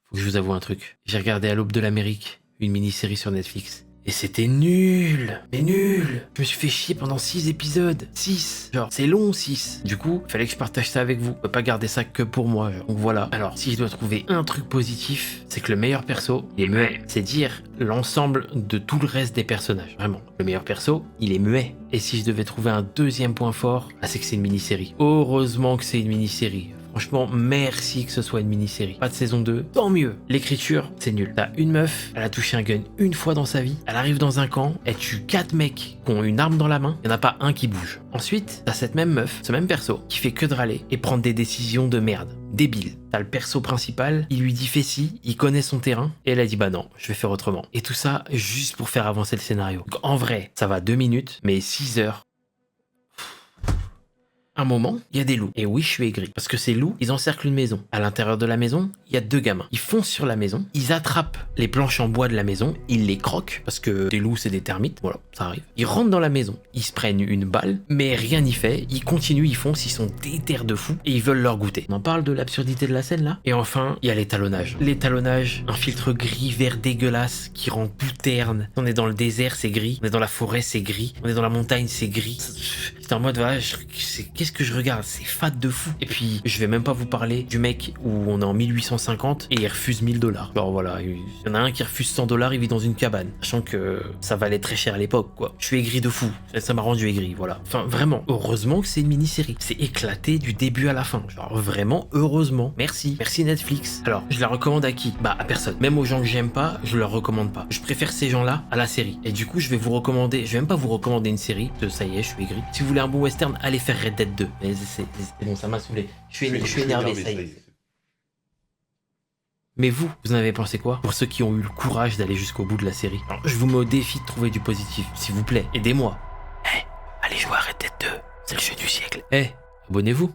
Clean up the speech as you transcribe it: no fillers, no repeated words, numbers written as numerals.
faut que je vous avoue un truc. J'ai regardé À l'aube de l'Amérique, une mini-série sur Netflix. Et c'était nul, mais nul. Je me suis fait chier pendant 6 épisodes. 6. Genre, c'est long 6. Du coup, fallait que je partage ça avec vous. Je peux pas garder ça que pour moi. Genre. Donc voilà. Alors, si je dois trouver un truc positif, c'est que le meilleur perso, il est muet. C'est dire l'ensemble de tout le reste des personnages. Vraiment. Le meilleur perso, il est muet. Et si je devais trouver un deuxième point fort, c'est que c'est une mini-série. Heureusement que c'est une mini-série. Franchement, merci que ce soit une mini-série. Pas de saison 2, tant mieux. L'écriture, c'est nul. T'as une meuf, elle a touché un gun une fois dans sa vie, elle arrive dans un camp, elle tue 4 mecs qui ont une arme dans la main, il n'y en a pas un qui bouge. Ensuite, t'as cette même meuf, ce même perso, qui fait que de râler et prendre des décisions de merde. Débile. T'as le perso principal, il lui dit fais ci, il connaît son terrain, et elle a dit bah non, je vais faire autrement. Et tout ça, juste pour faire avancer le scénario. Donc en vrai, ça va 2 minutes, mais 6 heures. Un moment, il y a des loups. Et oui, je suis aigri. Parce que ces loups, ils encerclent une maison. À l'intérieur de la maison, il y a 2 gamins. Ils foncent sur la maison, ils attrapent les planches en bois de la maison, ils les croquent, parce que des loups, c'est des termites. Voilà, ça arrive. Ils rentrent dans la maison, ils se prennent une balle, mais rien n'y fait. Ils continuent, ils foncent, ils sont déter de fous, et ils veulent leur goûter. On en parle de l'absurdité de la scène, là. Et enfin, il y a l'étalonnage. L'étalonnage, un filtre gris-vert dégueulasse, qui rend tout terne. On est dans le désert, c'est gris. On est dans la forêt, c'est gris. On est dans la montagne, c'est gris. C'est en mode, voilà, qu'est-ce que je regarde, c'est fade de fou. Et puis, je vais même pas vous parler du mec où on est en 1850 et il refuse 1000 $. Alors voilà, il y en a un qui refuse 100 $, il vit dans une cabane, sachant que ça valait très cher à l'époque, quoi. Je suis aigri de fou, ça m'a rendu aigri, voilà. Enfin, vraiment, heureusement que c'est une mini-série. C'est éclaté du début à la fin. Genre, vraiment, heureusement. Merci Netflix. Alors, je la recommande à qui? Bah, à personne. Même aux gens que j'aime pas, je leur recommande pas. Je préfère ces gens-là à la série. Et du coup, je vais même pas vous recommander une série, ça y est, je suis aigri. Si vous voulez un bon western, allez faire Red Dead 2. Mais c'est bon, ça m'a saoulé. Je suis énervé, ça y est. Mais vous en avez pensé quoi? Pour ceux qui ont eu le courage d'aller jusqu'au bout de la série. Alors, je vous mets au défi de trouver du positif. S'il vous plaît, aidez-moi. Allez jouer à Red Dead 2. C'est le jeu du siècle. Abonnez-vous.